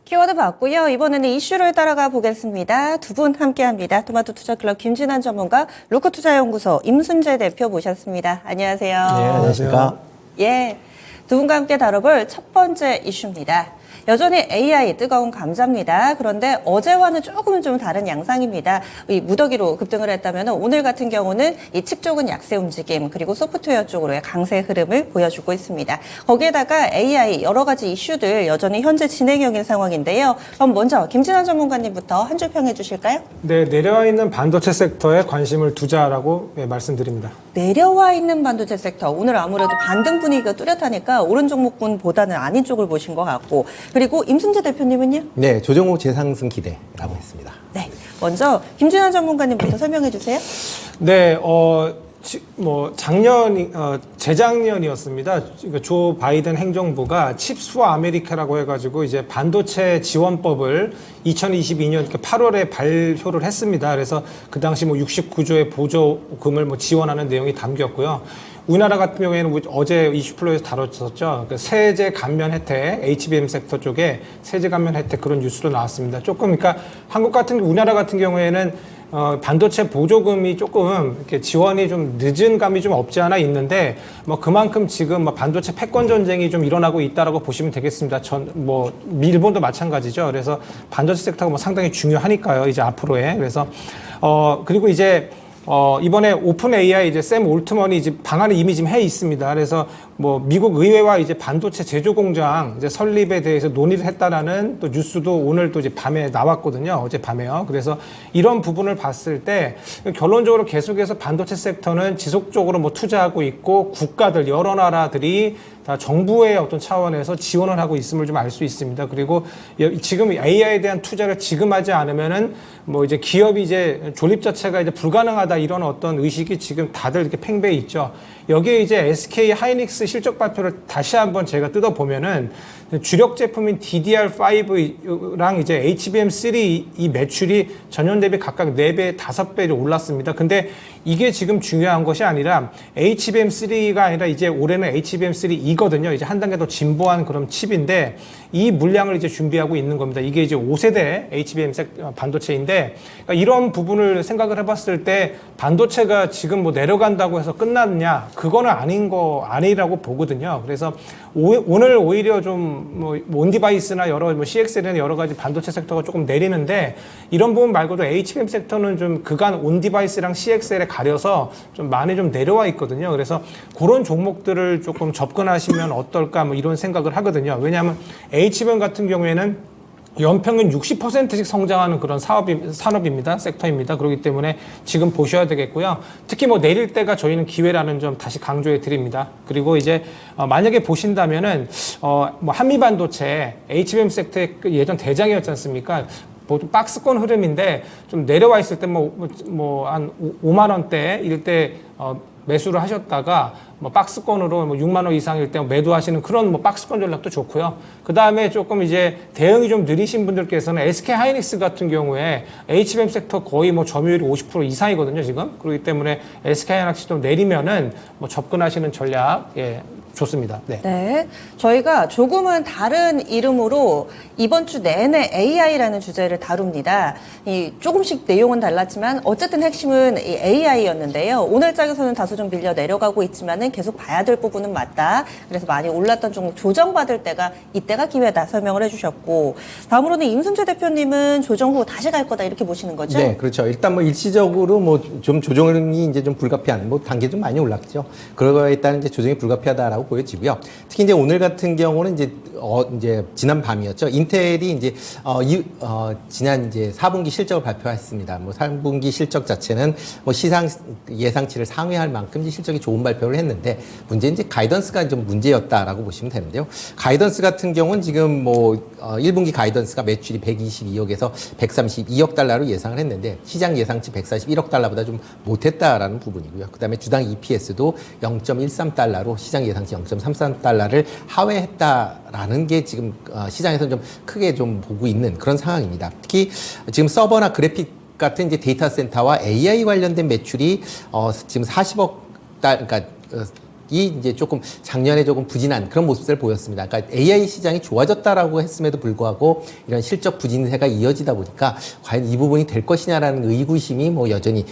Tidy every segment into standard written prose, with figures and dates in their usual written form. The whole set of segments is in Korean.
키워드 봤고요. 이번에는 이슈를 따라가 보겠습니다. 두 분 함께합니다. 토마토 투자클럽 김진환 전문가, 루크투자연구소 임순재 대표 모셨습니다. 안녕하세요. 네, 안녕하십니까. 예, 두 분과 함께 다뤄볼 첫 번째 이슈입니다. 여전히 AI 뜨거운 감자입니다. 그런데 어제와는 조금은 좀 다른 양상입니다. 이 무더기로 급등을 했다면 오늘 같은 경우는 이 칩 쪽은 약세 움직임, 그리고 소프트웨어 쪽으로의 강세 흐름을 보여주고 있습니다. 거기에다가 AI 여러 가지 이슈들 여전히 현재 진행형인 상황인데요. 그럼 먼저 김진환 전문가님부터 한 줄 평해 주실까요? 네, 내려와 있는 반도체 섹터에 관심을 두자라고 말씀드립니다. 내려와 있는 반도체 섹터, 오늘 아무래도 반등 분위기가 뚜렷하니까 오른 종목군보다는 아닌 쪽을 보신 것 같고, 그리고 임순재 대표님은요? 네, 조정호 재상승 기대라고 했습니다. 네, 먼저 김진환 전문가님부터 설명해 주세요. 네, 재작년이었습니다. 조 바이든 행정부가 칩스 와 아메리카라고 해가지고 이제 반도체 지원법을 2022년 8월에 발효를 했습니다. 그래서 그 당시 69조의 보조금을 지원하는 내용이 담겼고요. 우리나라 같은 경우에는 어제 이슈플로에서 다뤘었죠. 세제 감면 혜택, HBM 섹터 쪽에 세제 감면 혜택 그런 뉴스도 나왔습니다. 조금 그러니까 우리나라 같은 경우에는 반도체 보조금이 조금 이렇게 지원이 좀 늦은 감이 좀 없지 않아 있는데 그만큼 지금 반도체 패권 전쟁이 좀 일어나고 있다라고 보시면 되겠습니다. 일본도 마찬가지죠. 그래서 반도체 섹터가 상당히 중요하니까요. 이제 앞으로에. 그래서 그리고 이제 이번에 오픈 AI 이제 샘 올트먼이 이제 방안을 이미 지금 해 있습니다. 그래서 미국 의회와 이제 반도체 제조 공장 이제 설립에 대해서 논의를 했다라는 또 뉴스도 오늘 또 이제 밤에 나왔거든요. 어제 밤에요. 그래서 이런 부분을 봤을 때 결론적으로 계속해서 반도체 섹터는 지속적으로 투자하고 있고 국가들 여러 나라들이 다 정부의 어떤 차원에서 지원을 하고 있음을 좀 알 수 있습니다. 그리고 지금 AI에 대한 투자를 지금 하지 않으면은 이제 기업이 이제 존립 자체가 이제 불가능하다 이런 어떤 의식이 지금 다들 이렇게 팽배해 있죠. 여기에 이제 SK 하이닉스 실적 발표를 다시 한번 제가 뜯어보면은 주력 제품인 DDR5랑 이제 HBM3 이 매출이 전년 대비 각각 4배, 5배로 올랐습니다. 근데 이게 지금 중요한 것이 아니라 HBM3가 아니라 이제 올해는 HBM3E거든요. 이제 한 단계 더 진보한 그런 칩인데 이 물량을 이제 준비하고 있는 겁니다. 이게 이제 5세대 HBM 반도체인데 그러니까 이런 부분을 생각을 해봤을 때 반도체가 지금 내려간다고 해서 끝났냐? 그거는 아니라고 보거든요. 그래서 오늘 오히려 좀 온디바이스나 CXL이나 여러 가지 반도체 섹터가 조금 내리는데 이런 부분 말고도 HBM 섹터는 좀 그간 온디바이스랑 CXL에 가려서 좀 많이 좀 내려와 있거든요. 그래서 그런 종목들을 조금 접근하시면 어떨까 이런 생각을 하거든요. 왜냐하면 HBM 같은 경우에는 연평균 60%씩 성장하는 그런 산업입니다. 섹터입니다. 그렇기 때문에 지금 보셔야 되겠고요. 특히 내릴 때가 저희는 기회라는 점 다시 강조해 드립니다. 그리고 이제 만약에 보신다면은 한미 반도체 HBM 섹터의 예전 대장이었지 않습니까? 박스권 흐름인데 좀 내려와 있을 때 한 5만 원대 일 때 매수를 하셨다가 박스권으로 6만 원 이상일 때 매도하시는 그런 박스권 전략도 좋고요. 그 다음에 조금 이제 대응이 좀 느리신 분들께서는 SK 하이닉스 같은 경우에 HBM 섹터 거의 점유율이 50% 이상이거든요, 지금. 그렇기 때문에 SK 하이닉스도 내리면은 접근하시는 전략, 좋습니다. 네. 네. 저희가 조금은 다른 이름으로 이번 주 내내 AI라는 주제를 다룹니다. 조금씩 내용은 달랐지만 어쨌든 핵심은 이 AI였는데요. 오늘 장에서는 다소 좀 밀려 내려가고 있지만은 계속 봐야 될 부분은 맞다. 그래서 많이 올랐던 종목 조정받을 때가 이때가 기회다 설명을 해주셨고, 다음으로는 임순재 대표님은 조정 후 다시 갈 거다 이렇게 보시는 거죠? 네, 그렇죠. 일단 일시적으로 좀 조정이 이제 좀 불가피한 단계 좀 많이 올랐죠. 그거에 따른 이제 조정이 불가피하다라고 보여지고요. 특히 이제 오늘 같은 경우는 이제 지난 밤이었죠. 인텔이 이제 지난 이제 4분기 실적을 발표했습니다. 3분기 실적 자체는 시장 예상치를 상회할 만큼 실적이 좋은 발표를 했는데 문제는 이제 가이던스가 좀 문제였다라고 보시면 되는데요. 가이던스 같은 경우는 지금 1분기 가이던스가 매출이 122억에서 132억 달러로 예상을 했는데 시장 예상치 141억 달러보다 좀 못했다라는 부분이고요. 그다음에 주당 EPS도 0.13달러로 시장 예상치 0.33달러를 하회했다라는 게 지금 시장에서는 좀 크게 좀 보고 있는 그런 상황입니다. 특히 지금 서버나 그래픽 같은 이제 데이터 센터와 AI 관련된 매출이 지금 40억 그러니까 이제 조금 작년에 조금 부진한 그런 모습을 보였습니다. 그러니까 AI 시장이 좋아졌다라고 했음에도 불구하고 이런 실적 부진세가 이어지다 보니까 과연 이 부분이 될 것이냐라는 의구심이 뭐 여전히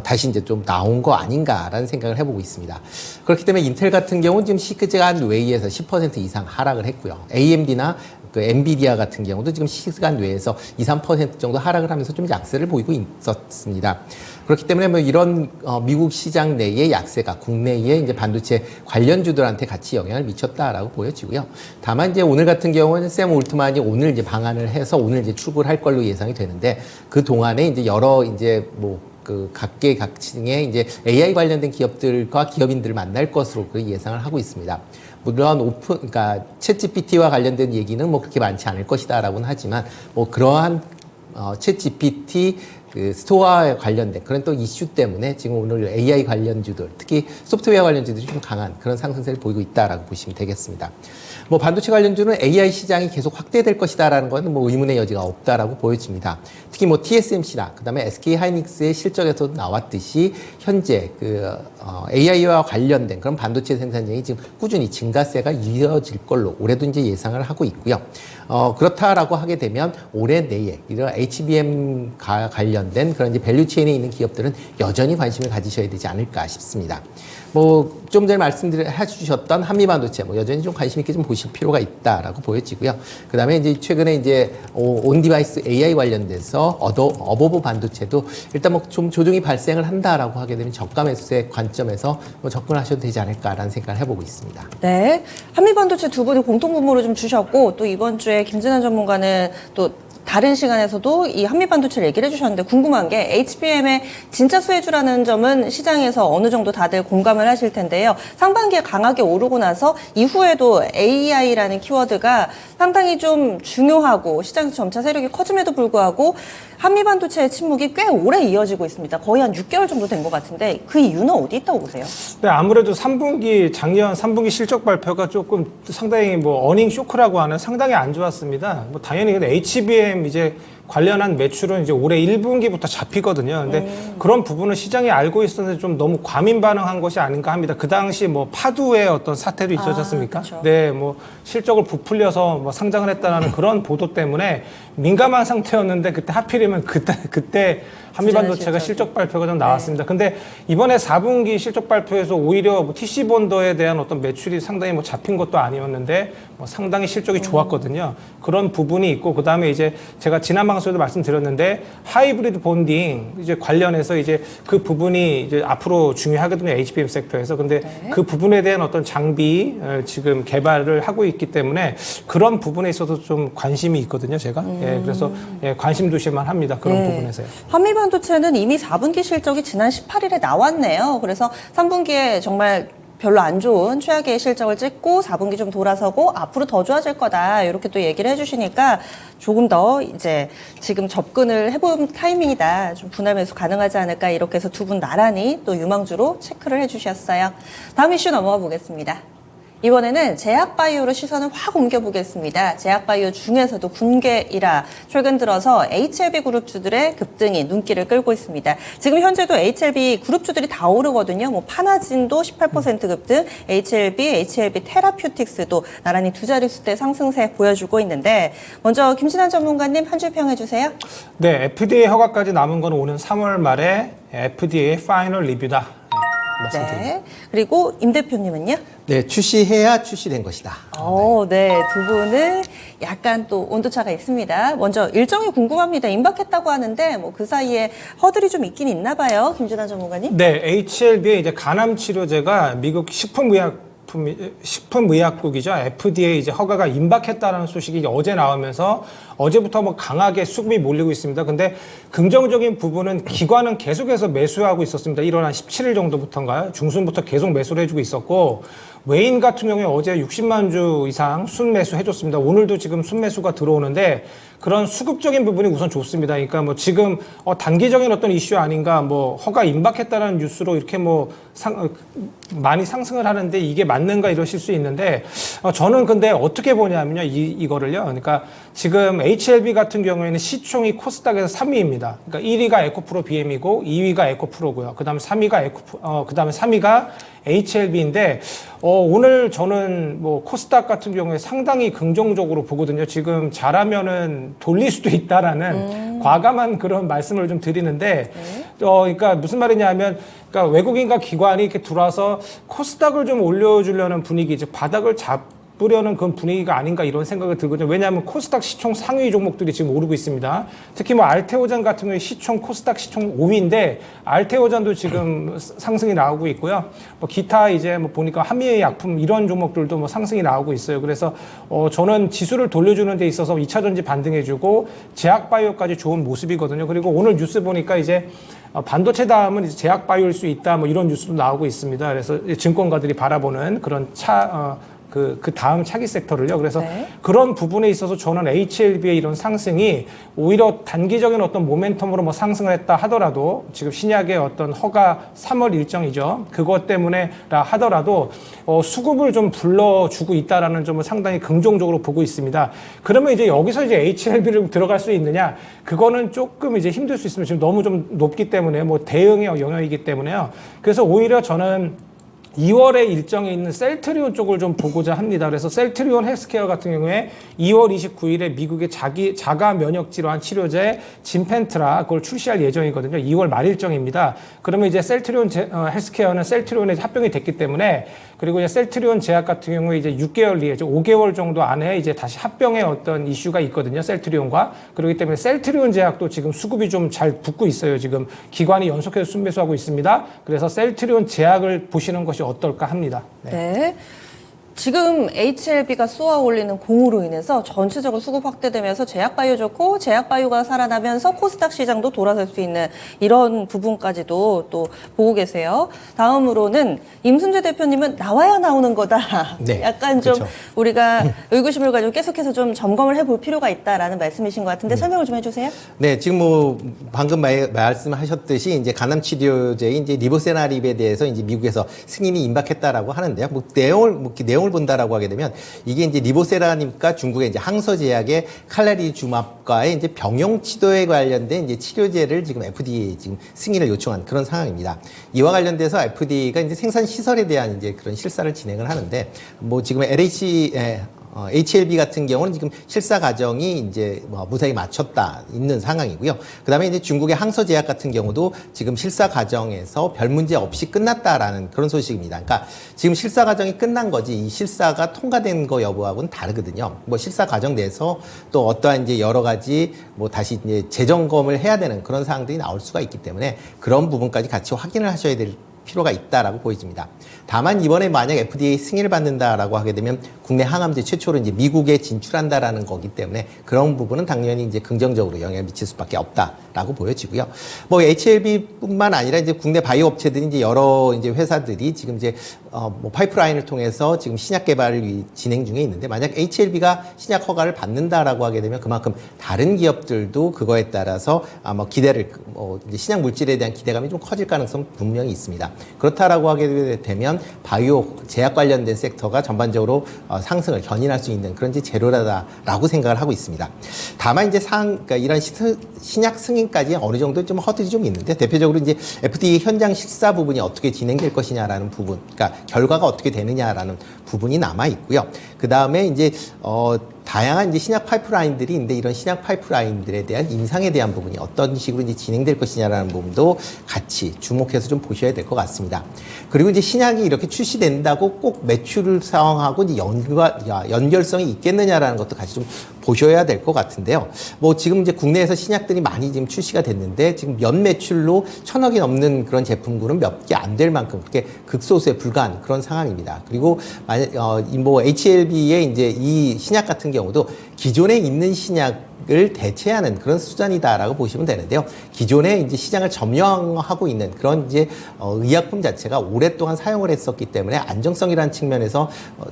다시 이제 좀 나온 거 아닌가라는 생각을 해보고 있습니다. 그렇기 때문에 인텔 같은 경우는 지금 시간 외에서 10% 이상 하락을 했고요. AMD나 그 엔비디아 같은 경우도 지금 시간 외에서 2, 3% 정도 하락을 하면서 좀 약세를 보이고 있었습니다. 그렇기 때문에 뭐 이런 미국 시장 내의 약세가 국내의 이제 반도체 관련주들한테 같이 영향을 미쳤다라고 보여지고요. 다만 이제 오늘 같은 경우는 샘 올트만이 오늘 이제 방한을 해서 오늘 이제 출고를 할 걸로 예상이 되는데 그 동안에 이제 여러 이제 뭐 그 각계각층의 이제 AI 관련된 기업들과 기업인들을 만날 것으로 그 예상을 하고 있습니다. 물론 그러니까 챗GPT와 관련된 얘기는 뭐 그렇게 많지 않을 것이다라고는 하지만 뭐 그러한 챗GPT 그 스토어에 관련된 그런 또 이슈 때문에 지금 오늘 AI 관련주들, 특히 소프트웨어 관련주들이 좀 강한 그런 상승세를 보이고 있다라고 보시면 되겠습니다. 뭐 반도체 관련주는 AI 시장이 계속 확대될 것이다라는 건 뭐 의문의 여지가 없다라고 보여집니다. 특히 뭐 TSMC나 그다음에 SK 하이닉스의 실적에서도 나왔듯이 현재 그 AI와 관련된 그런 반도체 생산량이 지금 꾸준히 증가세가 이어질 걸로 올해도 이제 예상을 하고 있고요. 그렇다라고 하게 되면 올해 내에 이런 HBM과 관련된 그런 이제 밸류체인에 있는 기업들은 여전히 관심을 가지셔야 되지 않을까 싶습니다. 뭐 좀 전에 해주셨던 한미반도체 뭐 여전히 좀 관심 있게 좀 보실 필요가 있다라고 보여지고요. 그다음에 이제 최근에 이제 온디바이스 AI 관련돼서 어버브 반도체도 일단 뭐 좀 조정이 발생을 한다라고 하게 되면 저가 매수의 관점에서 뭐 접근하셔도 되지 않을까라는 생각을 해보고 있습니다. 네, 한미반도체 두 분이 공통분모를 좀 주셨고 또 이번 주에 김진환 전문가는 또 다른 시간에서도 이 한미반도체를 얘기를 해주셨는데 궁금한 게 HBM의 진짜 수혜주라는 점은 시장에서 어느 정도 다들 공감을 하실 텐데요. 상반기에 강하게 오르고 나서 이후에도 AI라는 키워드가 상당히 좀 중요하고 시장에서 점차 세력이 커짐에도 불구하고 한미반도체의 침묵이 꽤 오래 이어지고 있습니다. 거의 한 6개월 정도 된 것 같은데 그 이유는 어디 있다고 보세요? 네, 아무래도 작년 3분기 실적 발표가 조금 상당히 뭐 어닝 쇼크라고 하는 상당히 안 좋았습니다. 뭐 당연히 근데 HBM 이제 관련한 매출은 이제 올해 1분기부터 잡히거든요. 근데 그런 부분을 시장이 알고 있었는데 좀 너무 과민 반응한 것이 아닌가 합니다. 그 당시 뭐 파두의 어떤 사태도 있었지 않습니까? 그렇죠. 네, 뭐 실적을 부풀려서 뭐 상장을 했다는 그런 보도 때문에 민감한 상태였는데 그때 하필이면 그때 한미반도체가 실적 발표가 좀 나왔습니다. 네. 근데 이번에 4분기 실적 발표에서 오히려 뭐 TC본더에 대한 어떤 매출이 상당히 뭐 잡힌 것도 아니었는데 뭐 상당히 실적이 좋았거든요. 그런 부분이 있고 그다음에 이제 제가 지난 방송에도 말씀드렸는데 하이브리드 본딩 이제 관련해서 이제 그 부분이 이제 앞으로 중요하거든요. HBM 섹터에서. 근데 네. 그 부분에 대한 어떤 장비 지금 개발을 하고 있기 때문에 그런 부분에 있어서 좀 관심이 있거든요. 제가. 예, 그래서 예, 관심 두실만 합니다. 그런 부분에서요. 한미반도체는 이미 4분기 실적이 지난 18일에 나왔네요. 그래서 3분기에 정말 별로 안 좋은 최악의 실적을 찍고 4분기 좀 돌아서고 앞으로 더 좋아질 거다 이렇게 또 얘기를 해주시니까 조금 더 이제 지금 접근을 해본 타이밍이다. 좀 분할 매수 가능하지 않을까 이렇게 해서 두 분 나란히 또 유망주로 체크를 해주셨어요. 다음 이슈 넘어가 보겠습니다. 이번에는 제약바이오로 시선을 확 옮겨보겠습니다. 제약바이오 중에서도 군계이라 최근 들어서 HLB 그룹주들의 급등이 눈길을 끌고 있습니다. 지금 현재도 HLB 그룹주들이 다 오르거든요. 뭐 파나진도 18% 급등, HLB 테라퓨틱스도 나란히 두 자릿수대 상승세 보여주고 있는데 먼저 김진환 전문가님 한 줄 평해주세요. 네, FDA 허가까지 남은 건 오는 3월 말에 FDA 파이널 리뷰다. 말씀드립니다. 네. 그리고 임 대표님은요? 네, 출시해야 출시된 것이다. 네. 두 분은 약간 또 온도차가 있습니다. 먼저 일정이 궁금합니다. 임박했다고 하는데 뭐 그 사이에 허들이 좀 있긴 있나 봐요. 김진환 전문가님. 네, HLB의 이제 간암 치료제가 미국 식품의약국이죠. FDA 이제 허가가 임박했다는 소식이 이제 어제 나오면서 어제부터 뭐 강하게 수급이 몰리고 있습니다. 근데 긍정적인 부분은 기관은 계속해서 매수하고 있었습니다. 1월 한 17일 정도부터인가요? 중순부터 계속 매수를 해주고 있었고 웨인 같은 경우에 어제 60만 주 이상 순매수 해줬습니다. 오늘도 지금 순매수가 들어오는데 그런 수급적인 부분이 우선 좋습니다. 그러니까 뭐 지금 단기적인 어떤 이슈 아닌가 뭐 허가 임박했다는 뉴스로 이렇게 뭐 많이 상승을 하는데 이게 맞는가 이러실 수 있는데 저는 근데 어떻게 보냐면요. 이거를요. 그러니까 지금 HLB 같은 경우에는 시총이 코스닥에서 3위입니다. 그러니까 1위가 에코프로 BM이고 2위가 에코프로고요. 그다음에 3위가 HLB인데 오늘 저는 뭐 코스닥 같은 경우에 상당히 긍정적으로 보거든요. 지금 잘하면은 돌릴 수도 있다라는 과감한 그런 말씀을 좀 드리는데 그러니까 무슨 말이냐면 그러니까 외국인과 기관이 이렇게 들어와서 코스닥을 좀 올려주려는 분위기, 즉 바닥을 잡으려는 그런 분위기가 아닌가 이런 생각이 들거든요. 왜냐하면 코스닥 시총 상위 종목들이 지금 오르고 있습니다. 특히 뭐 알테오잔 같은 경우에 시총 코스닥 시총 5위인데 알테오잔도 지금 상승이 나오고 있고요. 뭐 기타 이제 뭐 보니까 한미의 약품 이런 종목들도 뭐 상승이 나오고 있어요. 그래서 저는 지수를 돌려주는 데 있어서 2차전지 반등해주고 제약바이오까지 좋은 모습이거든요. 그리고 오늘 뉴스 보니까 이제 반도체 다음은 이제 제약바이오일 수 있다 뭐 이런 뉴스도 나오고 있습니다. 그래서 증권가들이 바라보는 그런 그 다음 차기 섹터를요. 그래서 그런 부분에 있어서 저는 HLB의 이런 상승이 오히려 단기적인 어떤 모멘텀으로 뭐 상승을 했다 하더라도 지금 신약의 어떤 허가 3월 일정이죠. 그것 때문에라 하더라도 수급을 좀 불러주고 있다라는 점을 상당히 긍정적으로 보고 있습니다. 그러면 이제 여기서 이제 HLB를 들어갈 수 있느냐? 그거는 조금 이제 힘들 수 있습니다. 지금 너무 좀 높기 때문에 뭐 대응의 영역이기 때문에요. 그래서 오히려 저는 2월에 일정에 있는 셀트리온 쪽을 좀 보고자 합니다. 그래서 셀트리온 헬스케어 같은 경우에 2월 29일에 미국의 자가 면역 질환 치료제 진펜트라 그걸 출시할 예정이거든요. 2월 말 일정입니다. 그러면 이제 셀트리온 헬스케어는 셀트리온에 합병이 됐기 때문에 그리고 이제 셀트리온 제약 같은 경우에 이제 6개월 뒤에 5개월 정도 안에 이제 다시 합병의 어떤 이슈가 있거든요. 셀트리온과. 그렇기 때문에 셀트리온 제약도 지금 수급이 좀 잘 붙고 있어요. 지금 기관이 연속해서 순매수하고 있습니다. 그래서 셀트리온 제약을 보시는 것이 어떨까 합니다. 네. 지금 HLB가 쏘아 올리는 공으로 인해서 전체적으로 수급 확대되면서 제약바이오 좋고 제약바이오가 살아나면서 코스닥 시장도 돌아설 수 있는 이런 부분까지도 또 보고 계세요. 다음으로는 임순재 대표님은 나와야 나오는 거다. 네, 약간 좀 그렇죠. 우리가 의구심을 가지고 계속해서 좀 점검을 해볼 필요가 있다라는 말씀이신 것 같은데 설명을 좀 해주세요. 네, 지금 뭐 방금 말씀하셨듯이 이제 간암 치료제인 이제 리보세나립에 대해서 이제 미국에서 승인이 임박했다라고 하는데요. 뭐 내용을 본다라고 하게 되면 이게 이제 리보세라닙과 중국의 이제 항서제약의 칼라리주맙과의 이제 병용 치료에 관련된 이제 치료제를 지금 FDA에 지금 승인을 요청한 그런 상황입니다. 이와 관련돼서 FDA가 이제 생산 시설에 대한 이제 그런 실사를 진행을 하는데 뭐 지금 HLB 같은 경우는 지금 실사 과정이 이제 뭐 무사히 마쳤다 있는 상황이고요. 그다음에 이제 중국의 항서제약 같은 경우도 지금 실사 과정에서 별 문제 없이 끝났다라는 그런 소식입니다. 그러니까 지금 실사 과정이 끝난 거지 이 실사가 통과된 거 여부하고는 다르거든요. 뭐 실사 과정 내에서 또 어떠한 이제 여러 가지 뭐 다시 이제 재점검을 해야 되는 그런 사항들이 나올 수가 있기 때문에 그런 부분까지 같이 확인을 하셔야 될 필요가 있다라고 보여집니다. 다만 이번에 만약 FDA 승인을 받는다라고 하게 되면 국내 항암제 최초로 이제 미국에 진출한다라는 거기 때문에 그런 부분은 당연히 이제 긍정적으로 영향을 미칠 수밖에 없다라고 보여지고요. 뭐 HLB뿐만 아니라 이제 국내 바이오 업체들이 이제 여러 이제 회사들이 지금 이제 뭐 파이프라인을 통해서 지금 신약 개발을 진행 중에 있는데 만약 HLB가 신약 허가를 받는다라고 하게 되면 그만큼 다른 기업들도 그거에 따라서 아마 기대를 이제 신약 물질에 대한 기대감이 좀 커질 가능성 분명히 있습니다. 그렇다라고 하게 되면 바이오 제약 관련된 섹터가 전반적으로 상승을 견인할 수 있는 그런 이제 재료라고 생각을 하고 있습니다. 다만 이제 그러니까 이런 신약 승인까지 어느 정도 좀 허들이 좀 있는데 대표적으로 이제 FDA 현장 실사 부분이 어떻게 진행될 것이냐라는 부분, 그러니까 결과가 어떻게 되느냐라는 부분이 남아 있고요. 그 다음에 이제 다양한 이제 신약 파이프라인들이 있는데 이런 신약 파이프라인들에 대한 임상에 대한 부분이 어떤 식으로 이제 진행될 것이냐라는 부분도 같이 주목해서 좀 보셔야 될 것 같습니다. 그리고 이제 신약이 이렇게 출시된다고 꼭 매출을 상황하고 이제 연결성이 있겠느냐라는 것도 같이 좀 보셔야 될 것 같은데요. 뭐 지금 이제 국내에서 신약들이 많이 지금 출시가 됐는데 지금 연 매출로 1,000억이 넘는 그런 제품군은 몇 개 안 될 만큼 그렇게 극소수에 불과한 그런 상황입니다. 그리고 만약 뭐 HLB의 이제 이 신약 같은 경우도 기존에 있는 신약을 대체하는 그런 수준이다라고 보시면 되는데요. 기존에 이제 시장을 점령하고 있는 그런 이제 의약품 자체가 오랫동안 사용을 했었기 때문에 안정성이라는 측면에서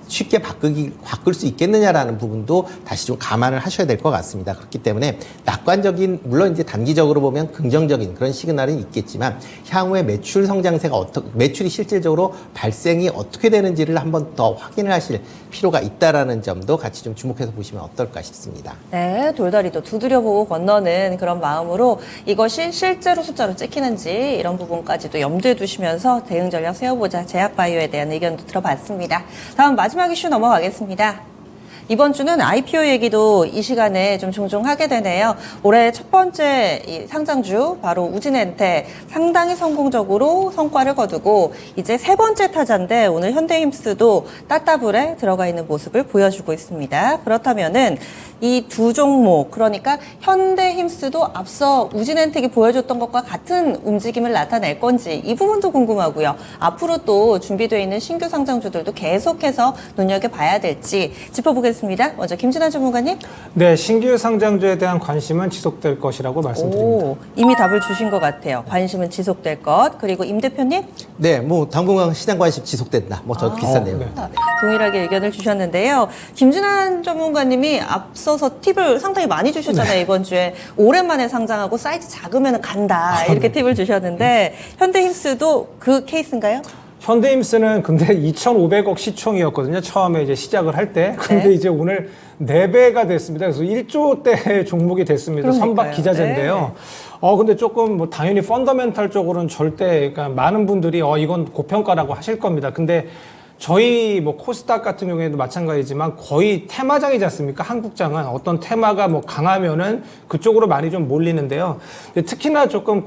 쉽게 바꿀 수 있겠느냐라는 부분도 다시 좀 감안을 하셔야 될 것 같습니다. 그렇기 때문에 낙관적인 물론 이제 단기적으로 보면 긍정적인 그런 시그널은 있겠지만 향후에 매출 성장세가 매출이 실질적으로 발생이 어떻게 되는지를 한번 더 확인을 하실 필요가 있다라는 점도 같이 좀 주목해서 보시면 어떨까 싶습니다. 네, 돌다 다리도 두드려보고 건너는 그런 마음으로 이것이 실제로 숫자로 찍히는지 이런 부분까지도 염두에 두시면서 대응 전략 세워보자. 제약바이오에 대한 의견도 들어봤습니다. 다음 마지막 이슈 넘어가겠습니다. 이번 주는 IPO 얘기도 이 시간에 좀 종종 하게 되네요. 올해 첫 번째 이 상장주 바로 우진엔텍 상당히 성공적으로 성과를 거두고 이제 세 번째 타자인데 오늘 현대힘스도 따따블에 들어가 있는 모습을 보여주고 있습니다. 그렇다면은 이 두 종목 그러니까 현대힘스도 앞서 우진엔텍이 보여줬던 것과 같은 움직임을 나타낼 건지 이 부분도 궁금하고요. 앞으로 또 준비되어 있는 신규 상장주들도 계속해서 눈여겨봐야 될지 짚어보겠습니다. 먼저 김진환 전문가님. 네, 신규 상장주에 대한 관심은 지속될 것이라고 말씀드립니다. 오, 이미 답을 주신 것 같아요. 관심은 지속될 것. 그리고 임 대표님. 네, 뭐 당분간 시장 관심 지속된다. 뭐 저 비슷한 내용. 네. 동일하게 의견을 주셨는데요. 김진환 전문가님이 앞서서 팁을 상당히 많이 주셨잖아요. 이번 주에 오랜만에 상장하고 사이즈 작으면 간다 이렇게 팁을 주셨는데 현대힘스도 그 케이스인가요? 현대힘스는 근데 2,500억 시총이었거든요. 처음에 이제 시작을 할 때. 근데 네. 이제 오늘 4배가 됐습니다. 그래서 1조대 종목이 됐습니다. 그러니까요. 선박 기자재인데요. 근데 조금 뭐 당연히 펀더멘탈 쪽으로는 절대, 그러니까 많은 분들이 이건 고평가라고 하실 겁니다. 근데 저희 뭐 코스닥 같은 경우에도 마찬가지지만 거의 테마장이지 않습니까? 한국장은 어떤 테마가 뭐 강하면은 그쪽으로 많이 좀 몰리는데요. 특히나 조금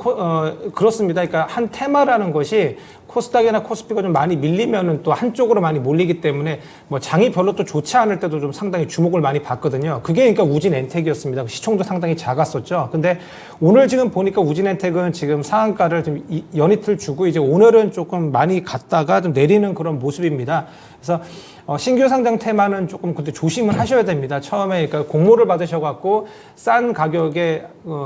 그렇습니다. 그러니까 한 테마라는 것이 코스닥이나 코스피가 좀 많이 밀리면은 또 한쪽으로 많이 몰리기 때문에 뭐 장이 별로 또 좋지 않을 때도 좀 상당히 주목을 많이 받거든요. 그게 그러니까 우진엔텍이었습니다. 시총도 상당히 작았었죠. 근데 오늘 지금 보니까 우진엔텍은 지금 상한가를 좀 연이틀 주고 이제 오늘은 조금 많이 갔다가 좀 내리는 그런 모습입니다. 그래서 신규 상장 테마는 조금 근데 조심을 하셔야 됩니다. 처음에 그러니까 공모를 받으셔갖고 싼 가격에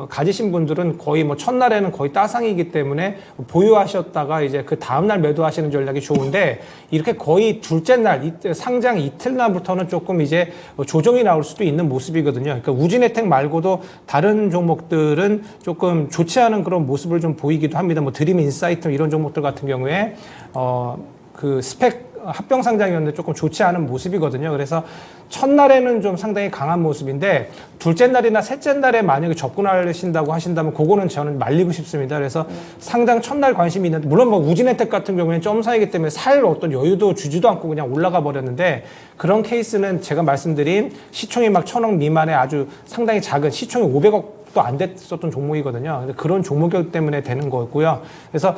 가지신 분들은 거의 뭐 첫날에는 거의 따상이기 때문에 보유하셨다가 이제 그 다음날 매도하시는 전략이 좋은데 이렇게 거의 둘째 날 상장 이틀날부터는 조금 이제 조정이 나올 수도 있는 모습이거든요. 그러니까 우진혜택 말고도 다른 종목들은 조금 좋지 않은 그런 모습을 좀 보이기도 합니다. 뭐 드림 인사이트 이런 종목들 같은 경우에 그 스펙 합병 상장이었는데 조금 좋지 않은 모습이거든요. 그래서 첫날에는 좀 상당히 강한 모습인데 둘째 날이나 셋째 날에 만약에 접근하신다고 하신다면 그거는 저는 말리고 싶습니다. 그래서 상장 첫날 관심이 있는데 물론 뭐 우진혜택 같은 경우에는 점사이기 때문에 살 어떤 여유도 주지도 않고 그냥 올라가 버렸는데 그런 케이스는 제가 말씀드린 시총이 막 1,000억 미만의 아주 상당히 작은 시총이 500억도 안 됐었던 종목이거든요. 그런 종목이기 때문에 되는 거고요. 그래서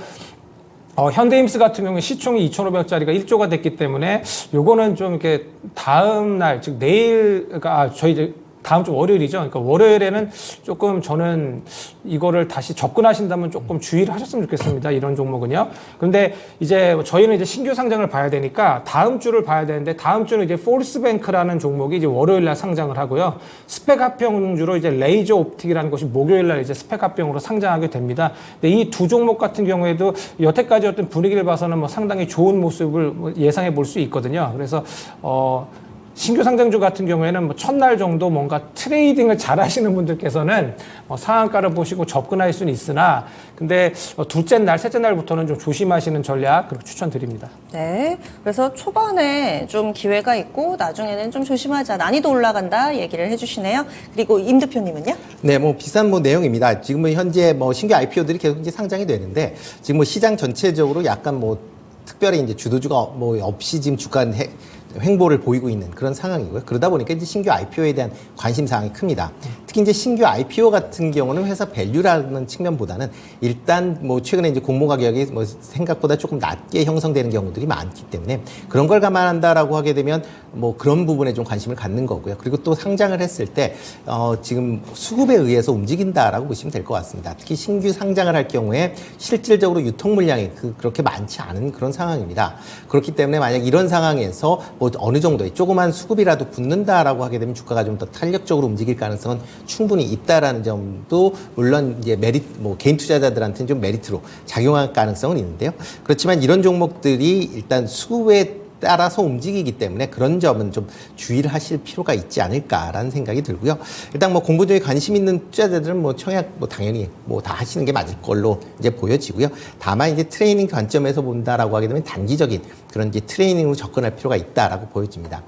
현대힘스 같은 경우에 시총이 2,500억짜리가 1조가 됐기 때문에 요거는 좀 이렇게 다음 날, 즉 내일, 그러니까 저희 이제 다음 주 월요일이죠. 그러니까 월요일에는 조금 저는 이거를 다시 접근하신다면 조금 주의를 하셨으면 좋겠습니다. 이런 종목은요. 근데 이제 저희는 이제 신규 상장을 봐야 되니까 다음 주를 봐야 되는데 다음 주는 이제 폴스뱅크라는 종목이 이제 월요일 날 상장을 하고요. 스펙 합병주로 이제 레이저 옵틱이라는 것이 목요일 날 이제 스펙 합병으로 상장하게 됩니다. 근데 이 두 종목 같은 경우에도 여태까지 어떤 분위기를 봐서는 뭐 상당히 좋은 모습을 예상해 볼 수 있거든요. 그래서 신규 상장주 같은 경우에는 뭐 첫날 정도 뭔가 트레이딩을 잘 하시는 분들께서는 상한가를 보시고 접근할 수는 있으나 근데 둘째 날, 셋째 날부터는 좀 조심하시는 전략 그렇게 추천드립니다. 네. 그래서 초반에 좀 기회가 있고 나중에는 좀 조심하자. 난이도 올라간다 얘기를 해주시네요. 그리고 임 대표님은요? 네, 뭐 비슷한 뭐 내용입니다. 지금은 현재 뭐 신규 IPO들이 계속 이제 상장이 되는데 지금 뭐 시장 전체적으로 약간 뭐 특별히 이제 주도주가 뭐 없이 지금 주가 횡보를 보이고 있는 그런 상황이고요. 그러다 보니까 이제 신규 IPO에 대한 관심 사항이 큽니다. 특히 이제 신규 IPO 같은 경우는 회사 밸류라는 측면보다는 일단 뭐 최근에 이제 공모 가격이 뭐 생각보다 조금 낮게 형성되는 경우들이 많기 때문에 그런 걸 감안한다라고 하게 되면 뭐 그런 부분에 좀 관심을 갖는 거고요. 그리고 또 상장을 했을 때 지금 수급에 의해서 움직인다라고 보시면 될 것 같습니다. 특히 신규 상장을 할 경우에 실질적으로 유통 물량이 그렇게 많지 않은 그런 상황입니다. 그렇기 때문에 만약 이런 상황에서 뭐 어느 정도의 조그만 수급이라도 붙는다라고 하게 되면 주가가 좀 더 탄력적으로 움직일 가능성은 충분히 있다라는 점도 물론 이제 뭐 개인 투자자들한테는 좀 메리트로 작용할 가능성은 있는데요. 그렇지만 이런 종목들이 일단 수급에 따라서 움직이기 때문에 그런 점은 좀 주의를 하실 필요가 있지 않을까라는 생각이 들고요. 일단 뭐 공부주에 관심 있는 투자자들은 뭐 청약 뭐 당연히 뭐 다 하시는 게 맞을 걸로 이제 보여지고요. 다만 이제 트레이닝 관점에서 본다라고 하게 되면 단기적인 그런 이제 트레이닝으로 접근할 필요가 있다라고 보여집니다.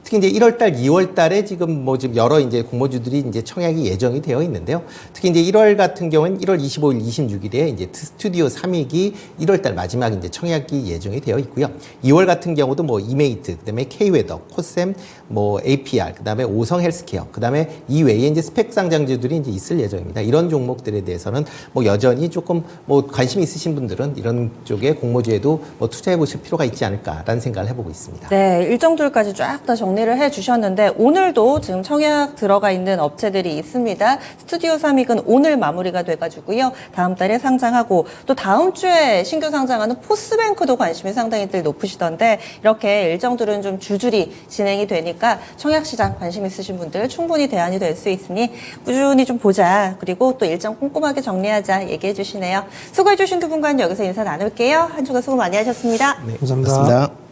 특히 이제 1월달, 2월달에 지금 뭐 지금 여러 이제 공모주들이 이제 청약이 예정이 되어 있는데요. 특히 이제 1월 같은 경우는 1월 25일, 26일에 이제 스튜디오 3위기 1월달 마지막 이제 청약이 예정이 되어 있고요. 2월 같은 경우도 뭐 이메이트, 그다음에 K웨더, 코셈, 뭐 APR, 그다음에 오성 헬스케어, 그다음에 이 외에 이제 스펙 상장주들이 이제 있을 예정입니다. 이런 종목들에 대해서는 뭐 여전히 조금 뭐 관심 있으신 분들은 이런 쪽에 공모주에도 뭐 투자해 보실 필요가 있지 않을까라는 생각을 해보고 있습니다. 네, 일정들까지 쫙 다 정리를 해주셨는데 오늘도 지금 청약 들어가 있는 업체들이 있습니다. 스튜디오 3윅은 오늘 마무리가 돼가지고요. 다음 달에 상장하고 또 다음 주에 신규 상장하는 포스뱅크도 관심이 상당히 높으시던데 이렇게 일정들은 좀 주줄이 진행이 되니까 청약시장 관심 있으신 분들 충분히 대안이 될 수 있으니 꾸준히 좀 보자. 그리고 또 일정 꼼꼼하게 정리하자 얘기해 주시네요. 수고해 주신 두 분과는 여기서 인사 나눌게요. 한 주간 수고 많이 하셨습니다. 네, 감사합니다. 고맙습니다.